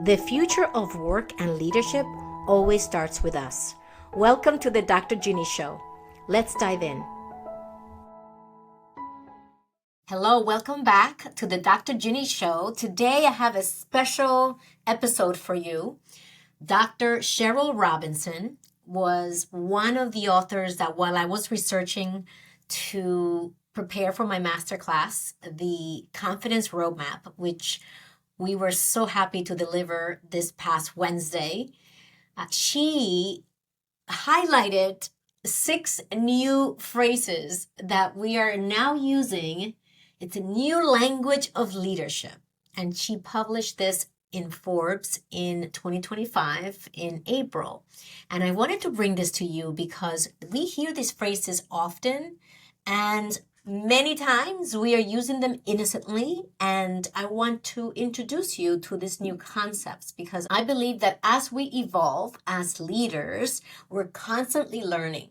The future of work and leadership always starts with us. Welcome to the Dr. Ginny Show. Let's dive in. Hello, welcome back to the Dr. Ginny Show. Today I have a special episode for you. Dr. Cheryl Robinson was one of the authors that while I was researching to prepare for my masterclass, the Confidence Roadmap, which we were so happy to deliver this past Wednesday, she highlighted 6 new phrases that we are now using. It's a new language of leadership. And she published this in Forbes in 2025 in April. And I wanted to bring this to you because we hear these phrases often, and many times we are using them innocently, and I want to introduce you to these new concepts because I believe that as we evolve as leaders, we're constantly learning.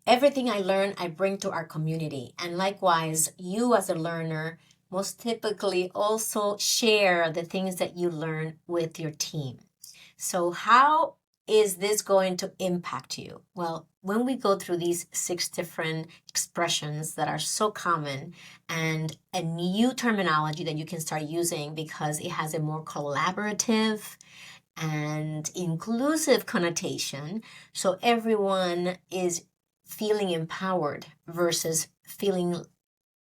Everything I learn, I bring to our community. And likewise, you as a learner most typically also share the things that you learn with your team. So how is this going to impact you? Well, when we go through these 6 different expressions that are so common and a new terminology that you can start using because it has a more collaborative and inclusive connotation, so everyone is feeling empowered versus feeling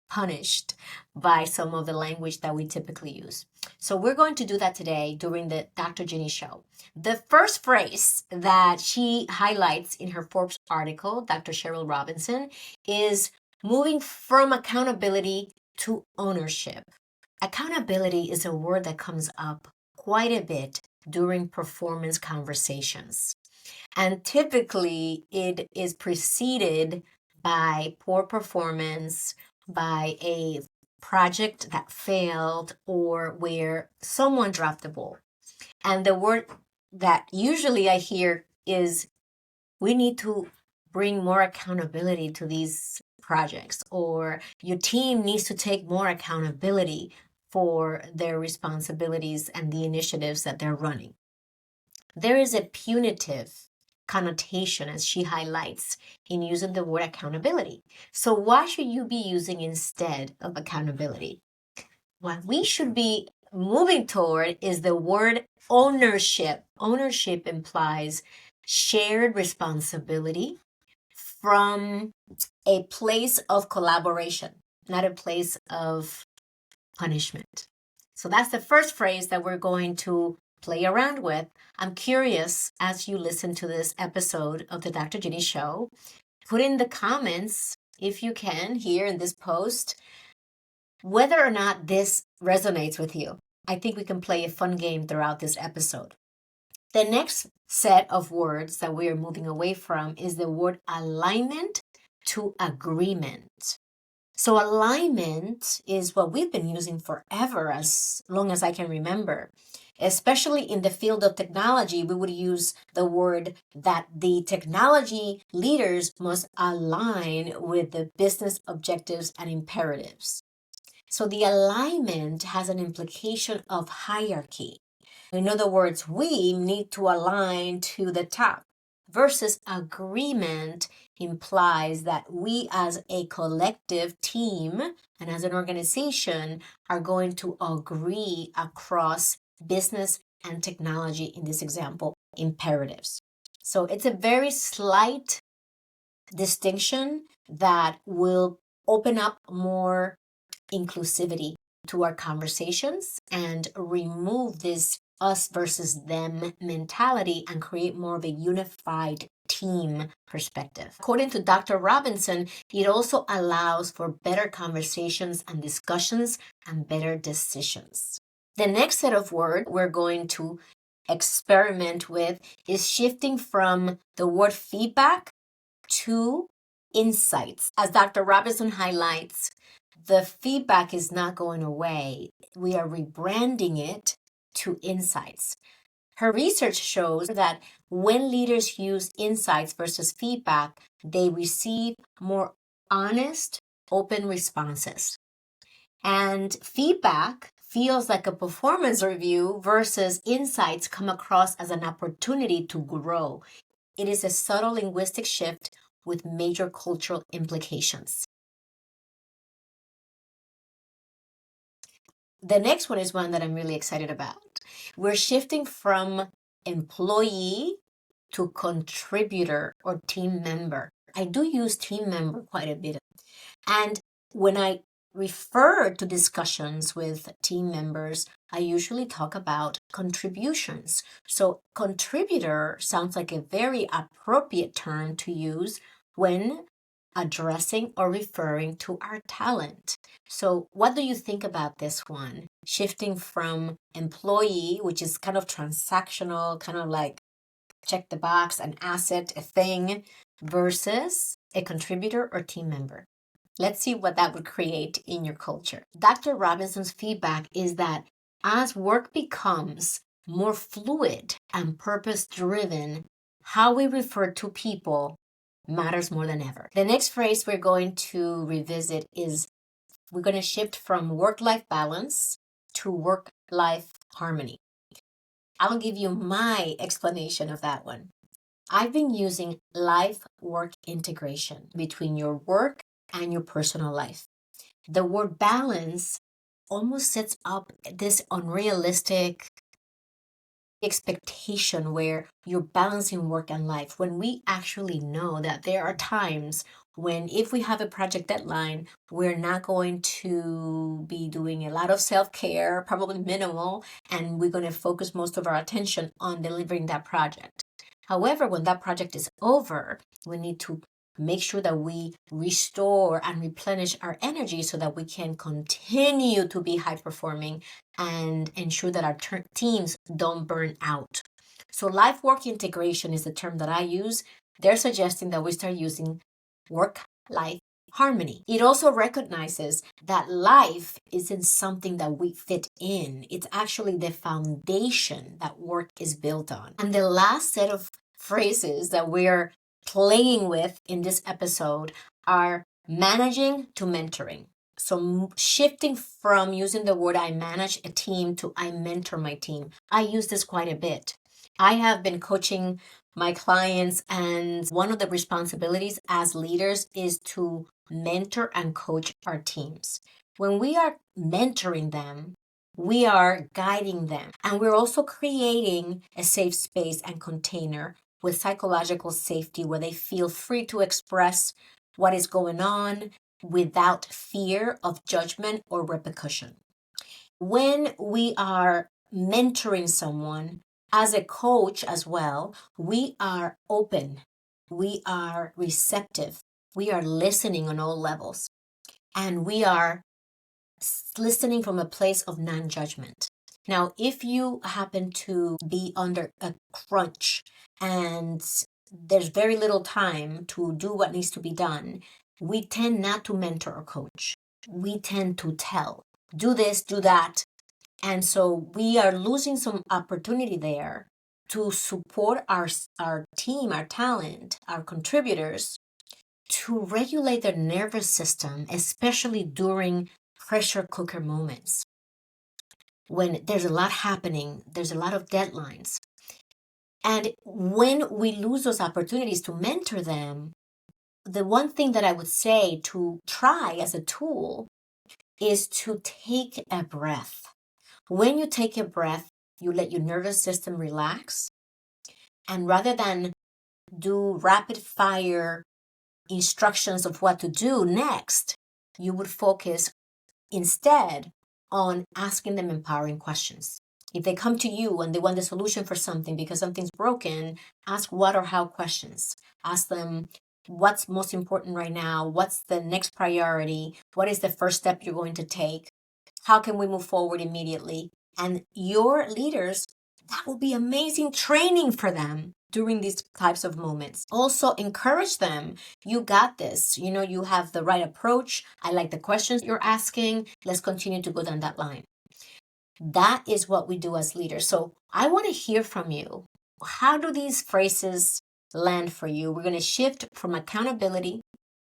punished by some of the language that we typically use. So we're going to do that today during the Dr. Ginny Show. The first phrase that she highlights in her Forbes article, Dr. Cheryl Robinson, is moving from accountability to ownership. Accountability is a word that comes up quite a bit during performance conversations. And typically it is preceded by poor performance, by a project that failed, or where someone dropped the ball. And the word that usually I hear is we need to bring more accountability to these projects, or your team needs to take more accountability for their responsibilities and the initiatives that they're running. There is a punitive connotation, as she highlights, in using the word accountability. So what should you be using instead of accountability? What we should be moving toward is the word ownership. Ownership implies shared responsibility from a place of collaboration, not a place of punishment. So that's the first phrase that we're going to play around with. I'm curious, as you listen to this episode of the Dr. Ginny Show, put in the comments, if you can, here in this post, whether or not this resonates with you. I think we can play a fun game throughout this episode. The next set of words that we are moving away from is the word alignment to agreement. So alignment is what we've been using forever, as long as I can remember. Especially in the field of technology, we would use the word that the technology leaders must align with the business objectives and imperatives. So the alignment has an implication of hierarchy. In other words, we need to align to the top, versus agreement implies that we as a collective team and as an organization are going to agree across business and technology, in this example, imperatives. So it's a very slight distinction that will open up more inclusivity to our conversations and remove this us versus them mentality and create more of a unified team perspective. According to Dr. Robinson, it also allows for better conversations and discussions and better decisions. The next set of words we're going to experiment with is shifting from the word feedback to insights. As Dr. Robinson highlights, the feedback is not going away. We are rebranding it to insights. Her research shows that when leaders use insights versus feedback, they receive more honest, open responses. And feedback feels like a performance review versus insights come across as an opportunity to grow. It is a subtle linguistic shift with major cultural implications. The next one is one that I'm really excited about. We're shifting from employee to contributor or team member. I do use team member quite a bit. And when I refer to discussions with team members, I usually talk about contributions. So, contributor sounds like a very appropriate term to use when addressing or referring to our talent. So, what do you think about this one? Shifting from employee, which is kind of transactional, kind of like check the box, an asset, a thing, versus a contributor or team member. Let's see what that would create in your culture. Dr. Robinson's feedback is that as work becomes more fluid and purpose driven, how we refer to people matters more than ever. The next phrase we're going to revisit is we're going to shift from work life balance to work life harmony. I'll give you my explanation of that one. I've been using life work integration between your work and your personal life. The word balance almost sets up this unrealistic expectation where you're balancing work and life when we actually know that there are times when if we have a project deadline, we're not going to be doing a lot of self-care, probably minimal, and we're going to focus most of our attention on delivering that project. However, when that project is over, we need to make sure that we restore and replenish our energy so that we can continue to be high performing and ensure that our teams don't burn out. So life work integration is the term that I use. They're suggesting that we start using work life harmony. It also recognizes that life isn't something that we fit in. It's actually the foundation that work is built on. And the last set of phrases that we're playing with in this episode are managing to mentoring. So shifting from using the word I manage a team to I mentor my team. I use this quite a bit. I have been coaching my clients, and one of the responsibilities as leaders is to mentor and coach our teams. When we are mentoring them, we are guiding them, and we're also creating a safe space and container with psychological safety where they feel free to express what is going on without fear of judgment or repercussion. When we are mentoring someone, as a coach as well, we are open, we are receptive, we are listening on all levels, and we are listening from a place of non-judgment. Now, if you happen to be under a crunch and there's very little time to do what needs to be done, we tend not to mentor or coach. We tend to tell, do this, do that. And so we are losing some opportunity there to support our team, our talent, our contributors to regulate their nervous system, especially during pressure cooker moments. When there's a lot happening, there's a lot of deadlines. And when we lose those opportunities to mentor them, the one thing that I would say to try as a tool is to take a breath. When you take a breath, you let your nervous system relax. And rather than do rapid fire instructions of what to do next, you would focus instead on asking them empowering questions. If they come to you and they want the solution for something because something's broken, ask what or how questions. Ask them what's most important right now, what's the next priority, what is the first step you're going to take, how can we move forward immediately? And your leaders, that will be amazing training for them during these types of moments. Also encourage them. You got this. You know, you have the right approach. I like the questions you're asking. Let's continue to go down that line. That is what we do as leaders. So I want to hear from you. How do these phrases land for you? We're going to shift from accountability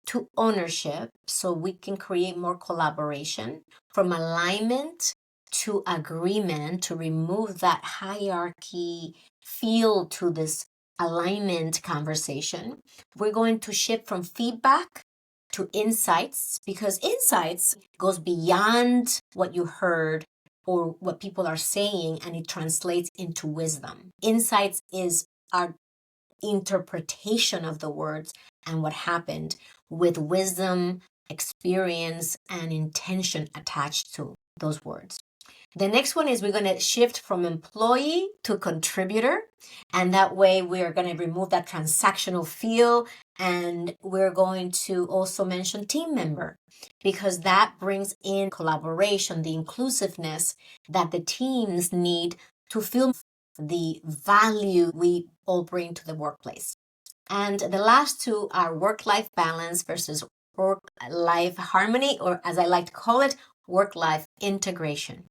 to ownership so we can create more collaboration, from alignment to agreement, to remove that hierarchy feel to this alignment conversation, we're going to shift from feedback to insights, because insights goes beyond what you heard or what people are saying, and it translates into wisdom. Insights is our interpretation of the words and what happened, with wisdom, experience, and intention attached to those words. The next one is we're going to shift from employee to contributor. And that way we're going to remove that transactional feel. And we're going to also mention team member, because that brings in collaboration, the inclusiveness that the teams need to feel the value we all bring to the workplace. And the last two are work-life balance versus work-life harmony, or as I like to call it, work-life integration.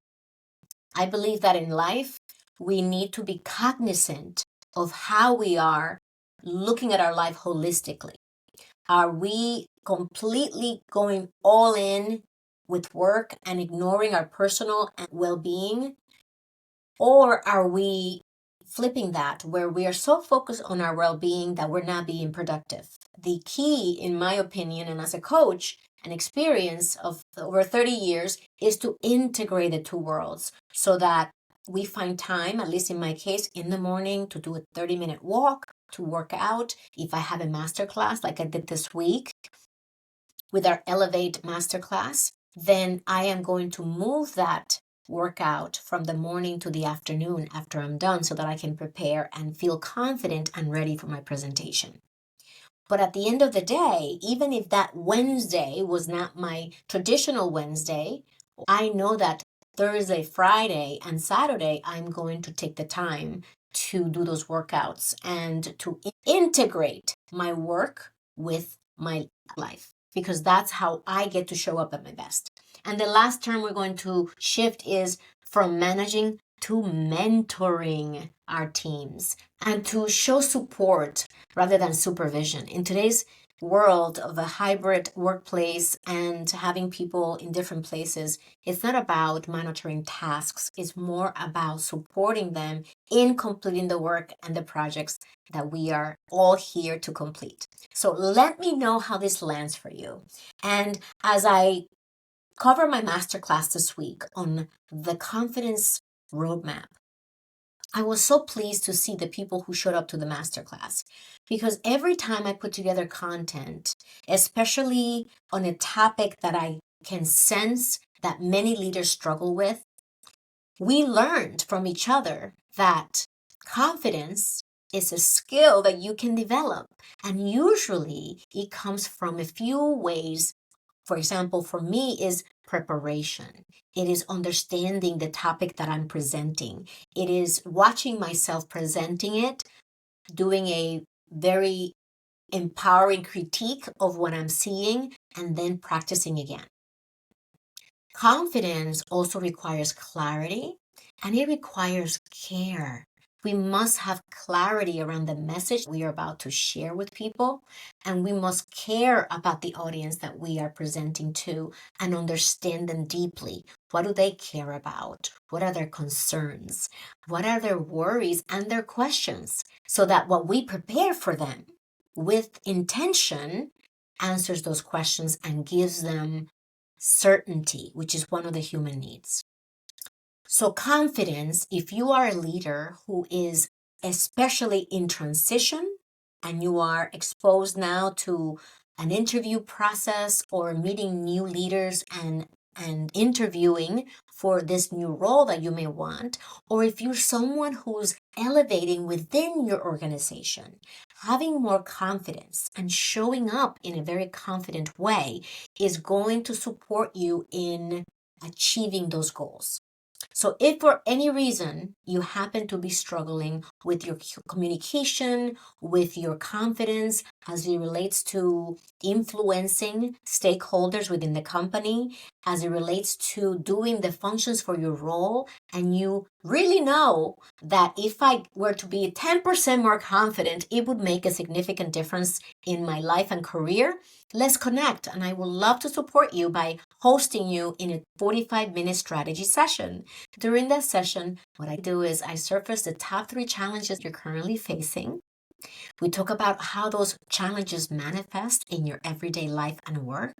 I believe that in life, we need to be cognizant of how we are looking at our life holistically. Are we completely going all in with work and ignoring our personal well-being? Or are we flipping that, where we are so focused on our well-being that we're not being productive? The key, in my opinion, and as a coach, an experience of over 30 years, is to integrate the two worlds so that we find time, at least in my case, in the morning to do a 30-minute walk, to work out. If I have a masterclass like I did this week with our Elevate masterclass, then I am going to move that workout from the morning to the afternoon after I'm done, so that I can prepare and feel confident and ready for my presentation. But at the end of the day, even if that Wednesday was not my traditional Wednesday, I know that Thursday, Friday, and Saturday, I'm going to take the time to do those workouts and to integrate my work with my life, because that's how I get to show up at my best. And the last term we're going to shift is from managing to mentoring our teams, and to show support rather than supervision. In today's world of a hybrid workplace and having people in different places, it's not about monitoring tasks. It's more about supporting them in completing the work and the projects that we are all here to complete. So let me know how this lands for you. And as I cover my masterclass this week on the confidence roadmap, I was so pleased to see the people who showed up to the masterclass, because every time I put together content, especially on a topic that I can sense that many leaders struggle with, we learned from each other that confidence is a skill that you can develop. And usually it comes from a few ways. For example, for me is preparation. It is understanding the topic that I'm presenting. It is watching myself presenting it, doing a very empowering critique of what I'm seeing, and then practicing again. Confidence also requires clarity, and it requires care. We must have clarity around the message we are about to share with people, and we must care about the audience that we are presenting to and understand them deeply. What do they care about? What are their concerns? What are their worries and their questions? So that what we prepare for them with intention answers those questions and gives them certainty, which is one of the human needs. So confidence, if you are a leader who is especially in transition and you are exposed now to an interview process or meeting new leaders and interviewing for this new role that you may want, or if you're someone who's elevating within your organization, having more confidence and showing up in a very confident way is going to support you in achieving those goals. So if for any reason you happen to be struggling with your communication, with your confidence as it relates to influencing stakeholders within the company, as it relates to doing the functions for your role. And you really know that if I were to be 10% more confident, it would make a significant difference in my life and career. Let's connect, and I would love to support you by hosting you in a 45-minute strategy session. During that session, what I do is I surface the top 3 challenges you're currently facing. We talk about how those challenges manifest in your everyday life and work.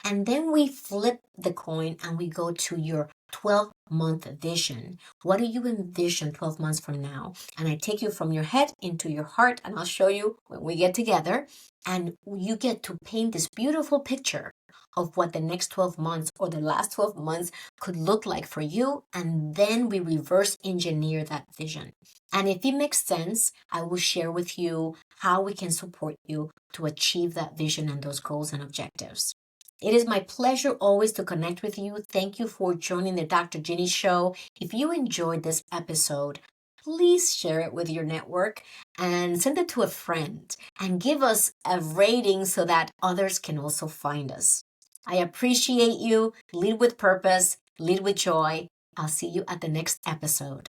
And then we flip the coin and we go to your 12-month vision. What do you envision 12 months from now? And I take you from your head into your heart, and I'll show you when we get together. And you get to paint this beautiful picture of what the next 12 months or the last 12 months could look like for you. And then we reverse engineer that vision. And if it makes sense, I will share with you how we can support you to achieve that vision and those goals and objectives. It is my pleasure always to connect with you. Thank you for joining the Dr. Ginny Show. If you enjoyed this episode, please share it with your network and send it to a friend and give us a rating so that others can also find us. I appreciate you. Lead with purpose, lead with joy. I'll see you at the next episode.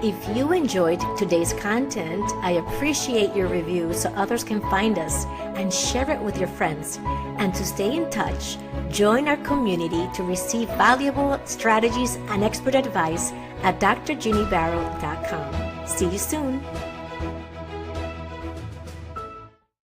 If you enjoyed today's content, I appreciate your review so others can find us, and share it with your friends. And to stay in touch, join our community to receive valuable strategies and expert advice at drginnybarrow.com. See you soon.